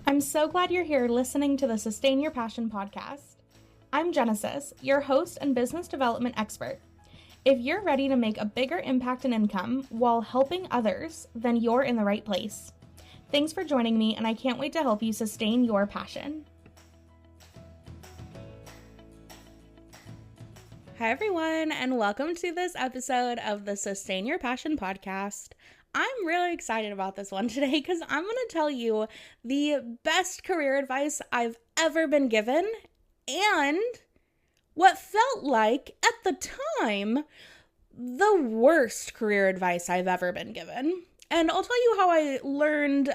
I'm so glad you're here listening to the Sustain Your Passion podcast. I'm Genesis, your host and business development expert. If you're ready to make a bigger impact and income while helping others, then you're in the right place. Thanks for joining me, and I can't wait to help you sustain your passion. Hi, everyone, and welcome to this episode of the Sustain Your Passion podcast. I'm really excited about this one today because I'm going to tell you the best career advice I've ever been given and what felt like, at the time, the worst career advice I've ever been given. And I'll tell you how I learned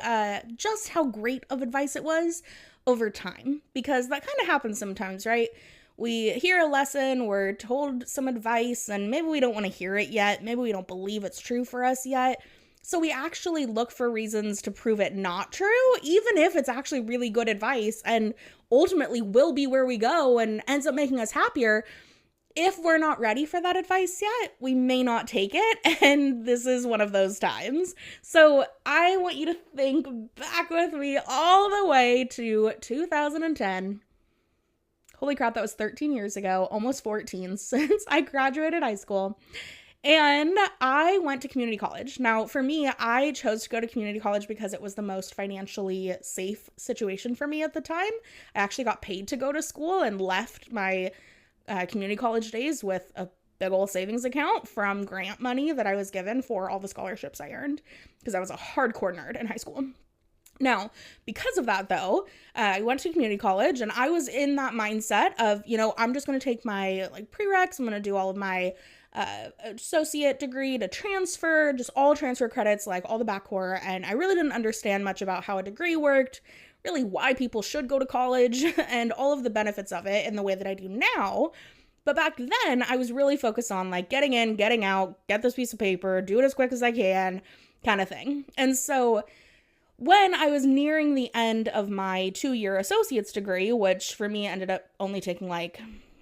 just how great of advice it was over time, because that kind of happens sometimes, right? We hear a lesson, we're told some advice, and maybe we don't want to hear it yet. Maybe we don't believe it's true for us yet. So we actually look for reasons to prove it not true, even if it's actually really good advice and ultimately will be where we go and ends up making us happier. If we're not ready for that advice yet, we may not take it, and this is one of those times. So I want you to think back with me all the way to 2010. Holy crap, that was 13 years ago, almost 14 since I graduated high school. And I went to community college. Now, for me, I chose to go to community college because it was the most financially safe situation for me at the time. I actually got paid to go to school and left my community college days with a big old savings account from grant money that I was given for all the scholarships I earned, because I was a hardcore nerd in high school. Now, because of that, though, I went to community college and I was in that mindset of, I'm just going to take my prereqs. I'm going to do all of my associate degree to transfer, just all transfer credits, all the back core. And I really didn't understand much about how a degree worked, really why people should go to college and all of the benefits of it in the way that I do now. But back then I was really focused on getting in, getting out, get this piece of paper, do it as quick as I can kind of thing. And so when I was nearing the end of my 2-year associate's degree, which for me ended up only taking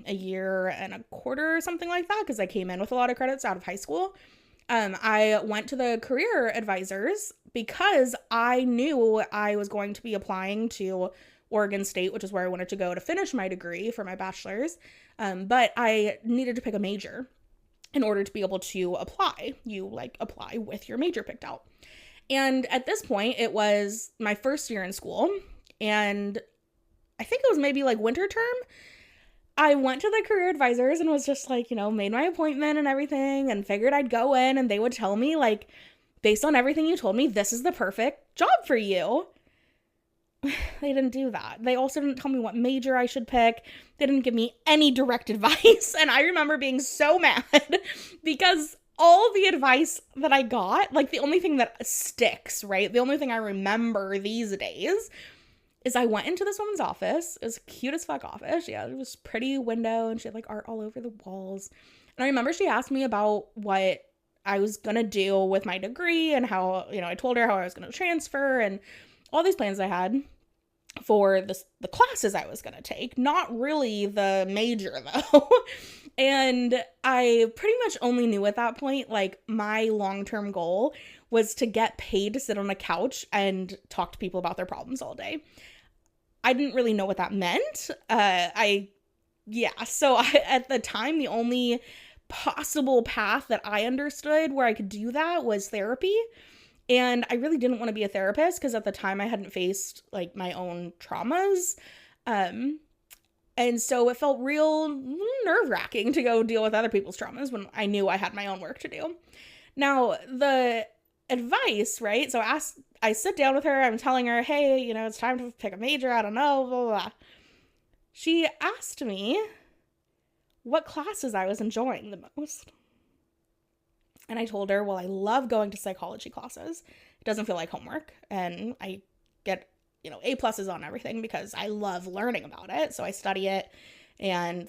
a year and a quarter or something like that, because I came in with a lot of credits out of high school, I went to the career advisors because I knew I was going to be applying to Oregon State, which is where I wanted to go to finish my degree for my bachelor's, but I needed to pick a major in order to be able to apply. You apply with your major picked out. And at this point, it was my first year in school, and I think it was maybe winter term. I went to the career advisors and was just made my appointment and everything and figured I'd go in and they would tell me based on everything you told me, this is the perfect job for you. They didn't do that. They also didn't tell me what major I should pick. They didn't give me any direct advice. And I remember being so mad because all the advice that I got, the only thing that sticks, right? The only thing I remember these days is I went into this woman's office. It was a cute as fuck office. Yeah, it was pretty window and she had art all over the walls. And I remember she asked me about what I was going to do with my degree and how, I told her how I was going to transfer and all these plans I had for the classes I was going to take. Not really the major though. And I pretty much only knew at that point, my long-term goal was to get paid to sit on a couch and talk to people about their problems all day. I didn't really know what that meant. So at the time, the only possible path that I understood where I could do that was therapy. And I really didn't want to be a therapist because at the time I hadn't faced my own traumas. And so it felt real nerve-wracking to go deal with other people's traumas when I knew I had my own work to do. Now, the advice, right? So I sit down with her, I'm telling her, hey, it's time to pick a major, I don't know, blah, blah, blah. She asked me what classes I was enjoying the most. And I told her, well, I love going to psychology classes. It doesn't feel like homework, and I get A+ on everything because I love learning about it. So I study it and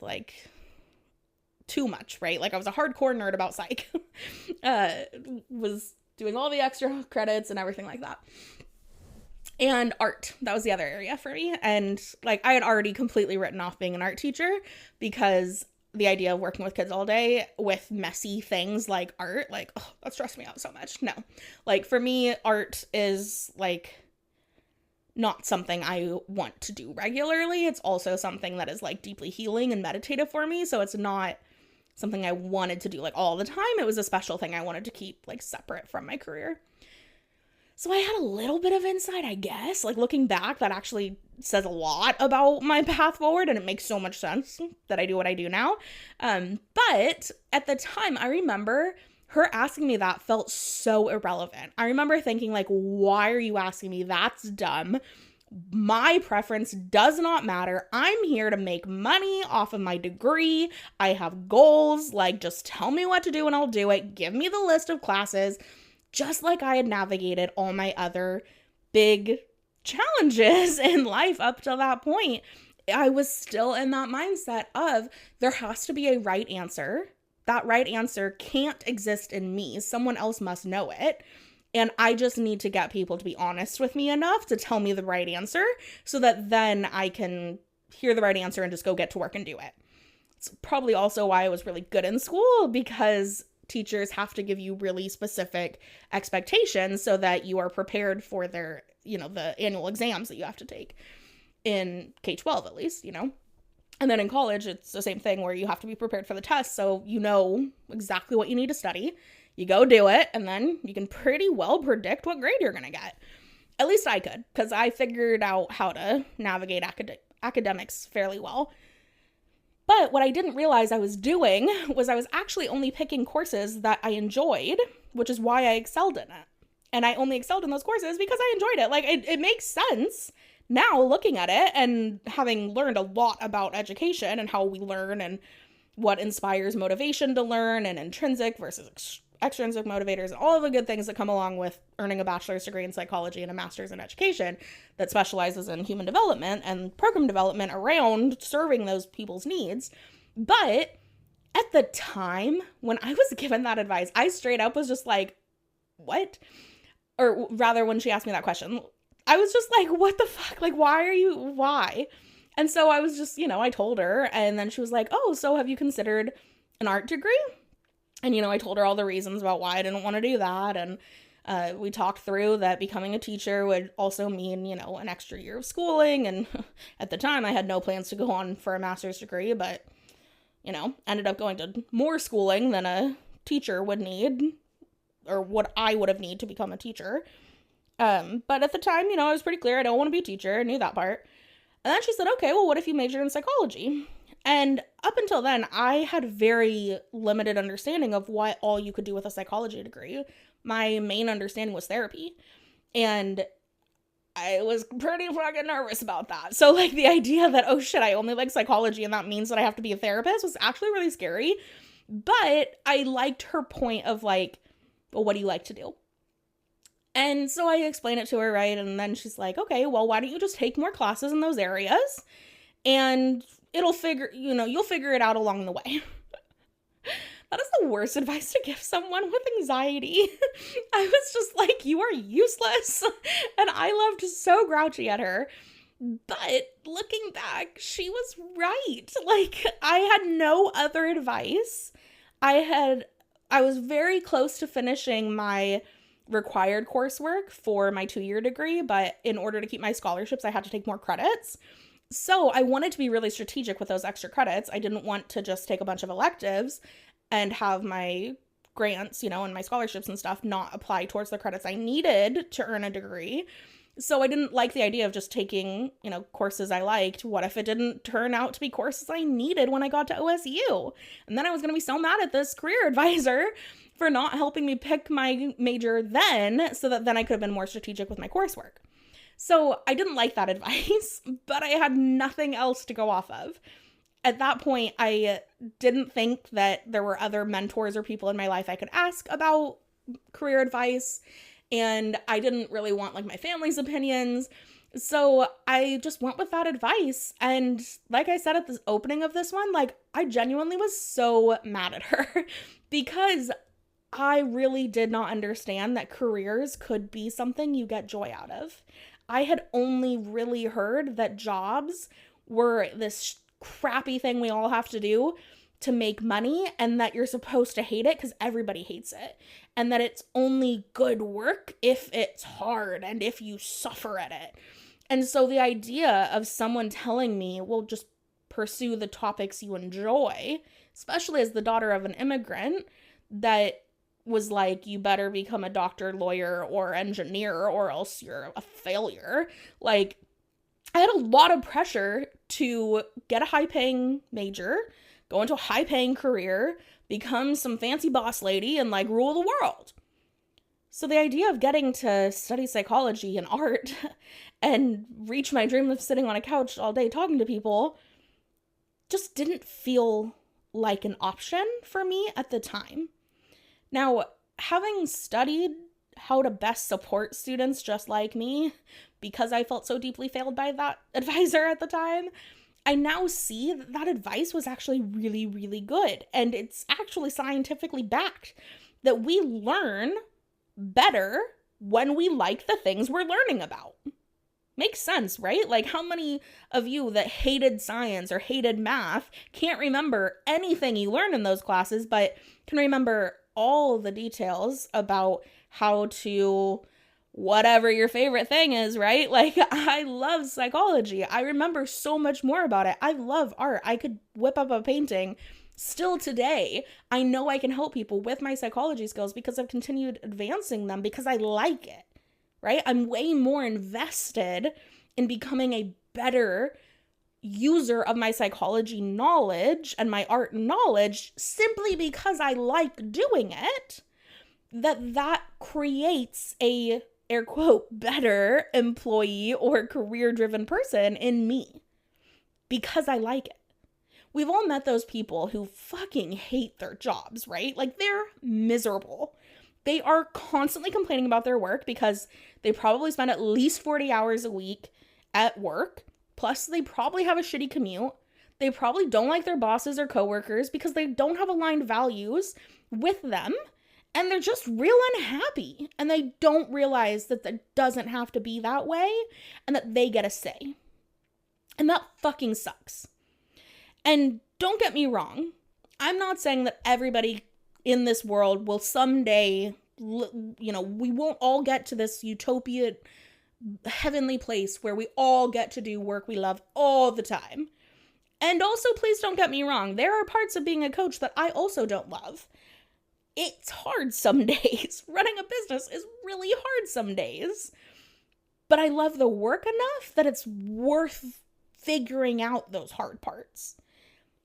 too much, right? I was a hardcore nerd about psych. Was doing all the extra credits and everything like that. And art, that was the other area for me. And I had already completely written off being an art teacher because the idea of working with kids all day with messy things like art, that stressed me out so much. No, for me, art is not something I want to do regularly. It's also something that is like deeply healing and meditative for me. So it's not something I wanted to do like all the time. It was a special thing I wanted to keep like separate from my career. So I had a little bit of insight, I guess. Like looking back, that actually says a lot about my path forward, and it makes so much sense that I do what I do now. But at the time, I remember her asking me that felt so irrelevant. I remember thinking like, why are you asking me? That's dumb. My preference does not matter. I'm here to make money off of my degree. I have goals. Like, just tell me what to do and I'll do it. Give me the list of classes. Just like I had navigated all my other big challenges in life up till that point, I was still in that mindset of there has to be a right answer. That right answer can't exist in me. Someone else must know it. And I just need to get people to be honest with me enough to tell me the right answer so that then I can hear the right answer and just go get to work and do it. It's probably also why I was really good in school, because teachers have to give you really specific expectations so that you are prepared for their, the annual exams that you have to take in K-12 at least, And then in college, it's the same thing where you have to be prepared for the test. So you know exactly what you need to study. You go do it, and then you can pretty well predict what grade you're going to get. At least I could, because I figured out how to navigate academics fairly well. But what I didn't realize I was doing was I was actually only picking courses that I enjoyed, which is why I excelled in it. And I only excelled in those courses because I enjoyed it. Like, it makes sense now looking at it and having learned a lot about education and how we learn and what inspires motivation to learn and intrinsic versus extrinsic motivators and all of the good things that come along with earning a bachelor's degree in psychology and a master's in education that specializes in human development and program development around serving those people's needs. But at the time when I was given that advice, I straight up was just like, what? Or rather, when she asked me that question, I was just like, what the fuck? Like, why? And so I was just, I told her, and then she was like, oh, so have you considered an art degree? And, I told her all the reasons about why I didn't want to do that. And we talked through that becoming a teacher would also mean, an extra year of schooling. And at the time, I had no plans to go on for a master's degree, but, ended up going to more schooling than a teacher would need, or what I would have needed to become a teacher. But at the time, I was pretty clear I don't want to be a teacher. I knew that part. And then she said, okay, well, what if you majored in psychology? And up until then, I had very limited understanding of what all you could do with a psychology degree. My main understanding was therapy. And I was pretty fucking nervous about that. So, like, the idea that, oh shit, I only like psychology and that means that I have to be a therapist was actually really scary. But I liked her point of, like, well, what do you like to do? And so I explained it to her, right? And then she's like, okay, well, why don't you just take more classes in those areas? And you'll figure it out along the way. That is the worst advice to give someone with anxiety. I was just like, you are useless. And I loved so grouchy at her. But looking back, she was right. Like, I had no other advice. I was very close to finishing my required coursework for my 2-year degree, but in order to keep my scholarships, I had to take more credits. So I wanted to be really strategic with those extra credits. I didn't want to just take a bunch of electives and have my grants, and my scholarships and stuff not apply towards the credits I needed to earn a degree. So I didn't like the idea of just taking, courses I liked. What if it didn't turn out to be courses I needed when I got to OSU? And then I was going to be so mad at this career advisor for not helping me pick my major then, so that then I could have been more strategic with my coursework. So I didn't like that advice, but I had nothing else to go off of. At that point, I didn't think that there were other mentors or people in my life I could ask about career advice, and I didn't really want my family's opinions. So I just went with that advice. And like I said at the opening of this one, I genuinely was so mad at her because I really did not understand that careers could be something you get joy out of. I had only really heard that jobs were this crappy thing we all have to do to make money, and that you're supposed to hate it because everybody hates it, and that it's only good work if it's hard and if you suffer at it. And so the idea of someone telling me, well, just pursue the topics you enjoy, especially as the daughter of an immigrant, that was like, you better become a doctor, lawyer, or engineer, or else you're a failure. Like, I had a lot of pressure to get a high-paying major, go into a high-paying career, become some fancy boss lady, and like rule the world. So the idea of getting to study psychology and art and reach my dream of sitting on a couch all day talking to people just didn't feel like an option for me at the time. Now, having studied how to best support students just like me, because I felt so deeply failed by that advisor at the time, I now see that that advice was actually really, really good. And it's actually scientifically backed that we learn better when we like the things we're learning about. Makes sense, right? Like, how many of you that hated science or hated math can't remember anything you learned in those classes, but can remember all the details about how to whatever your favorite thing is, right? Like, I love psychology. I remember so much more about it. I love art. I could whip up a painting. Still today, I know I can help people with my psychology skills because I've continued advancing them because I like it, right? I'm way more invested in becoming a better user of my psychology knowledge and my art knowledge simply because I like doing it, that creates a, air quote, better employee or career-driven person in me because I like it. We've all met those people who fucking hate their jobs, right? Like, they're miserable. They are constantly complaining about their work because they probably spend at least 40 hours a week at work. Plus, they probably have a shitty commute. They probably don't like their bosses or coworkers because they don't have aligned values with them. And they're just real unhappy. And they don't realize that it doesn't have to be that way and that they get a say. And that fucking sucks. And don't get me wrong. I'm not saying that everybody in this world will someday, we won't all get to this utopia, heavenly place where we all get to do work we love all the time. And also, please don't get me wrong. There are parts of being a coach that I also don't love. It's hard some days. Running a business is really hard some days. But I love the work enough that it's worth figuring out those hard parts.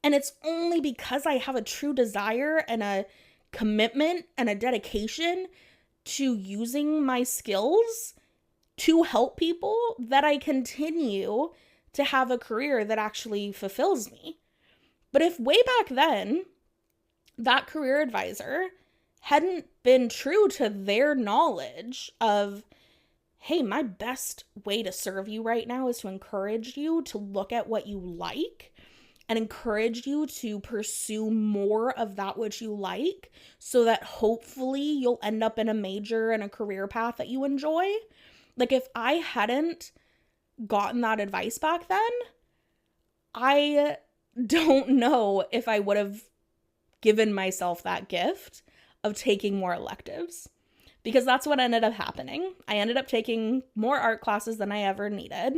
And it's only because I have a true desire and a commitment and a dedication to using my skills to help people that I continue to have a career that actually fulfills me. But if way back then, that career advisor hadn't been true to their knowledge of, hey, my best way to serve you right now is to encourage you to look at what you like and encourage you to pursue more of that which you like so that hopefully you'll end up in a major and a career path that you enjoy. Like, if I hadn't gotten that advice back then, I don't know if I would have given myself that gift of taking more electives, because that's what ended up happening. I ended up taking more art classes than I ever needed.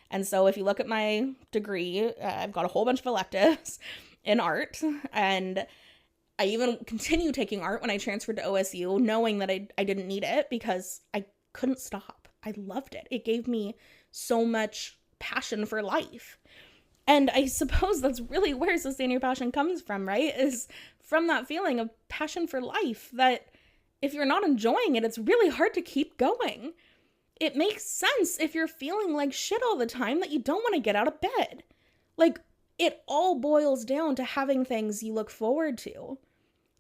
And so if you look at my degree, I've got a whole bunch of electives in art. And I even continue taking art when I transferred to OSU, knowing that I didn't need it because I couldn't stop. I loved it. It gave me so much passion for life. And I suppose that's really where Sustain Your Passion comes from, right? Is from that feeling of passion for life that if you're not enjoying it, it's really hard to keep going. It makes sense if you're feeling like shit all the time that you don't want to get out of bed. Like, it all boils down to having things you look forward to.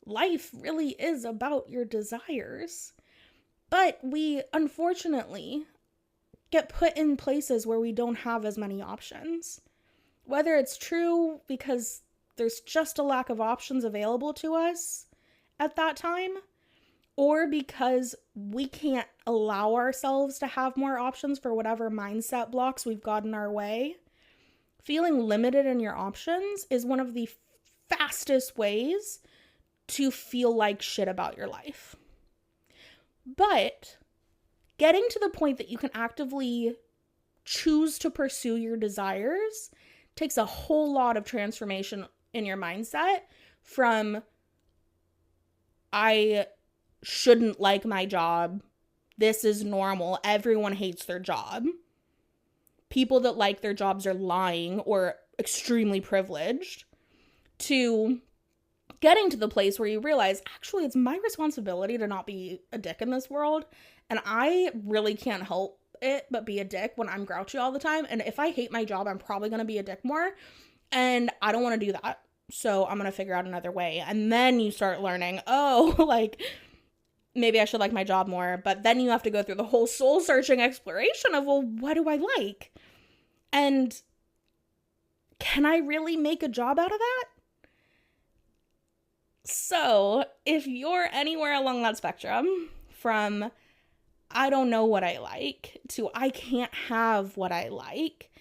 Life really is about your desires. But we, unfortunately, get put in places where we don't have as many options. Whether it's true because there's just a lack of options available to us at that time, or because we can't allow ourselves to have more options for whatever mindset blocks we've got in our way. Feeling limited in your options is one of the fastest ways to feel like shit about your life. But getting to the point that you can actively choose to pursue your desires takes a whole lot of transformation in your mindset from I shouldn't like my job. This is normal. Everyone hates their job. People that like their jobs are lying or extremely privileged, to getting to the place where you realize, actually, it's my responsibility to not be a dick in this world. And I really can't help it but be a dick when I'm grouchy all the time. And if I hate my job, I'm probably going to be a dick more. And I don't want to do that. So I'm going to figure out another way. And then you start learning, oh, like, maybe I should like my job more. But then you have to go through the whole soul searching exploration of, well, what do I like? And can I really make a job out of that? So if you're anywhere along that spectrum, from I don't know what I like to I can't have what I like,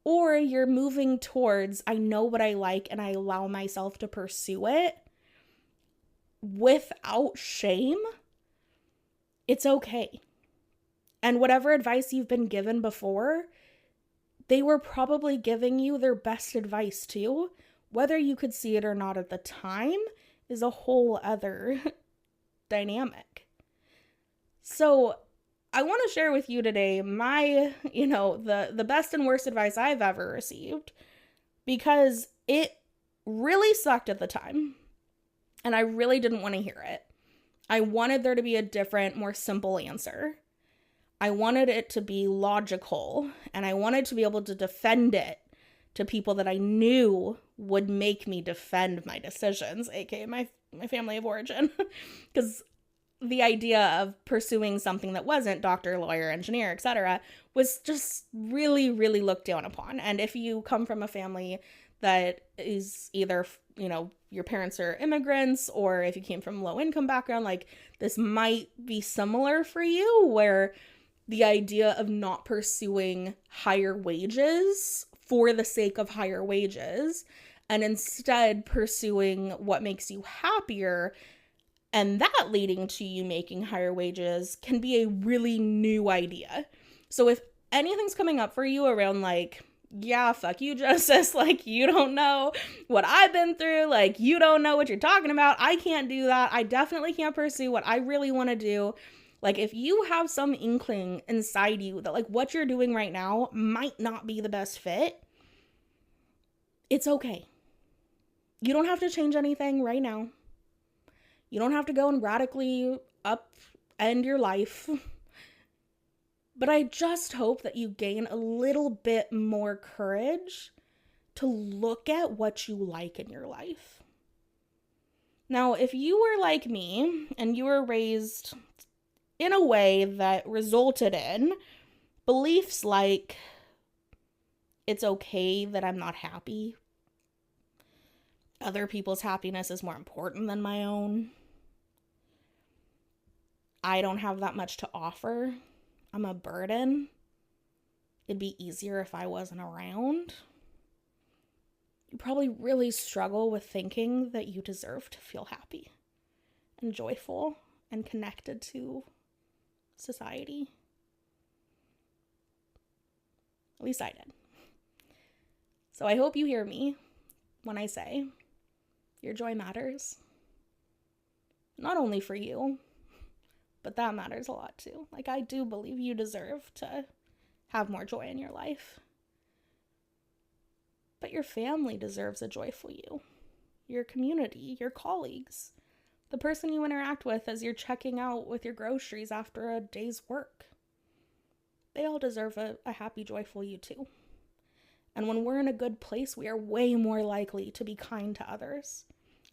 or you're moving towards I know what I like and I allow myself to pursue it without shame, it's okay. And whatever advice you've been given before, they were probably giving you their best advice too. Whether you could see it or not at the time is a whole other dynamic. So I want to share with you today my, the best and worst advice I've ever received, because it really sucked at the time and I really didn't want to hear it. I wanted there to be a different, more simple answer. I wanted it to be logical, and I wanted to be able to defend it to people that I knew would make me defend my decisions, aka my family of origin. Because the idea of pursuing something that wasn't doctor, lawyer, engineer, etc. was just really, really looked down upon. And if you come from a family that is either, your parents are immigrants, or if you came from low income background, like, this might be similar for you, where the idea of not pursuing higher wages for the sake of higher wages, and instead pursuing what makes you happier, and that leading to you making higher wages, can be a really new idea. So if anything's coming up for you around like, yeah, fuck you, Justice, like, you don't know what I've been through, like, you don't know what you're talking about, I can't do that, I definitely can't pursue what I really want to do. Like, if you have some inkling inside you that, like, what you're doing right now might not be the best fit, it's okay. You don't have to change anything right now. You don't have to go and radically upend your life. But I just hope that you gain a little bit more courage to look at what you like in your life. Now, if you were like me and you were raised in a way that resulted in beliefs like, it's okay that I'm not happy, other people's happiness is more important than my own, I don't have that much to offer, I'm a burden, it'd be easier if I wasn't around, you probably really struggle with thinking that you deserve to feel happy and joyful and connected to society. At least I did. So I hope you hear me when I say your joy matters. Not only for you, but that matters a lot too. Like, I do believe you deserve to have more joy in your life. But your family deserves a joyful you. Your community, your colleagues, the person you interact with as you're checking out with your groceries after a day's work. They all deserve a happy, joyful you too. And when we're in a good place, we are way more likely to be kind to others.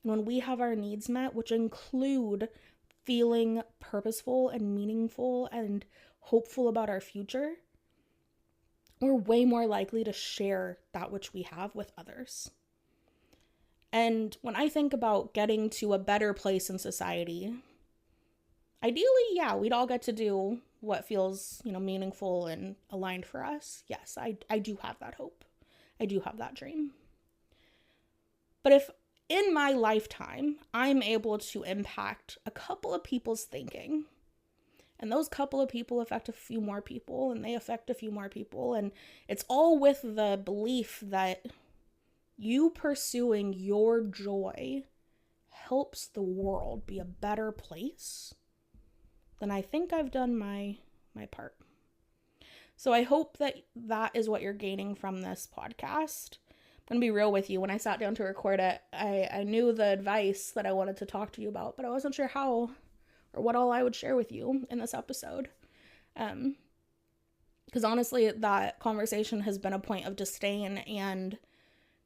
And when we have our needs met, which include feeling purposeful and meaningful and hopeful about our future, we're way more likely to share that which we have with others. And when I think about getting to a better place in society, ideally, yeah, we'd all get to do what feels, meaningful and aligned for us. Yes, I do have that hope. I do have that dream. But if in my lifetime, I'm able to impact a couple of people's thinking And those couple of people affect a few more people, and they affect a few more people. And it's all with the belief that you pursuing your joy helps the world be a better place. Then I think I've done my part. So I hope that that is what you're gaining from this podcast. I'm going to be real with you. When I sat down to record it, I knew the advice that I wanted to talk to you about, but I wasn't sure how or what all I would share with you in this episode. Because honestly, that conversation has been a point of disdain and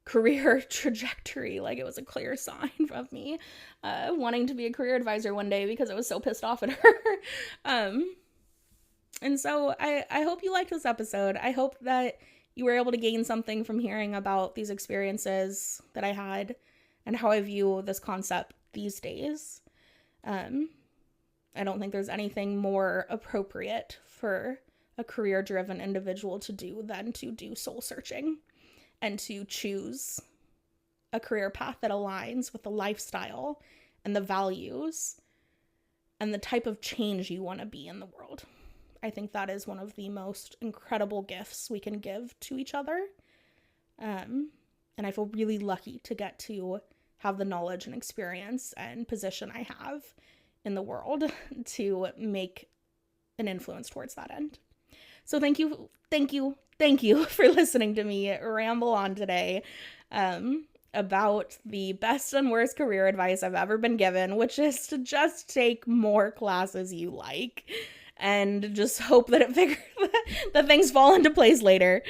career trajectory. Like, it was a clear sign of me wanting to be a career advisor one day because I was so pissed off at her. And so I hope you liked this episode. I hope that you were able to gain something from hearing about these experiences that I had and how I view this concept these days. I don't think there's anything more appropriate for a career-driven individual to do than to do soul searching and to choose a career path that aligns with the lifestyle and the values and the type of change you want to be in the world. I think that is one of the most incredible gifts we can give to each other. And I feel really lucky to get to have the knowledge and experience and position I have in the world to make an influence towards that end. So thank you for listening to me ramble on today about the best and worst career advice I've ever been given, which is to just take more classes you like and just hope that that things fall into place later.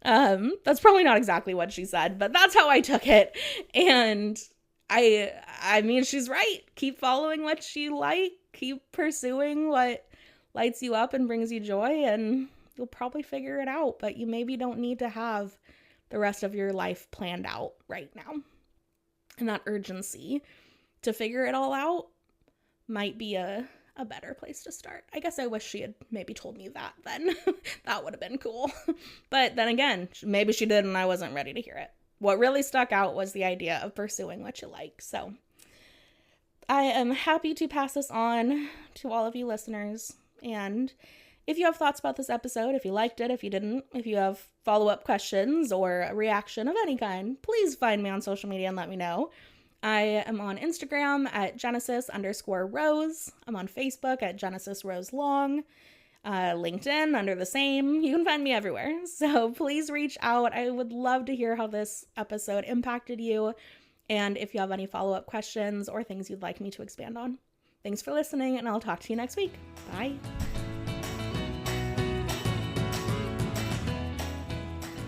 That's probably not exactly what she said, but that's how I took it. And I mean, she's right. Keep following what you like. Keep pursuing what lights you up and brings you joy, and you'll probably figure it out. But you maybe don't need to have the rest of your life planned out right now. And that urgency to figure it all out might be a better place to start. I guess I wish she had maybe told me that then. That would have been cool. But then again, maybe she did and I wasn't ready to hear it. What really stuck out was the idea of pursuing what you like. So I am happy to pass this on to all of you listeners. And if you have thoughts about this episode, if you liked it, if you didn't, if you have follow-up questions or a reaction of any kind, please find me on social media and let me know. I am on Instagram at Genesis_Rose. I'm on Facebook at Genesis Rose Long. LinkedIn under the same. You can find me everywhere. So please reach out. I would love to hear how this episode impacted you, and if you have any follow-up questions or things you'd like me to expand on. Thanks for listening, and I'll talk to you next week. Bye.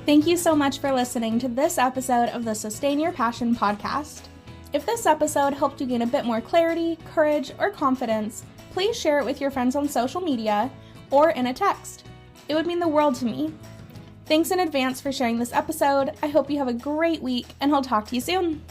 Thank you so much for listening to this episode of the Sustain Your Passion podcast. If this episode helped you gain a bit more clarity, courage, or confidence, please share it with your friends on social media or in a text. It would mean the world to me. Thanks in advance for sharing this episode. I hope you have a great week, and I'll talk to you soon.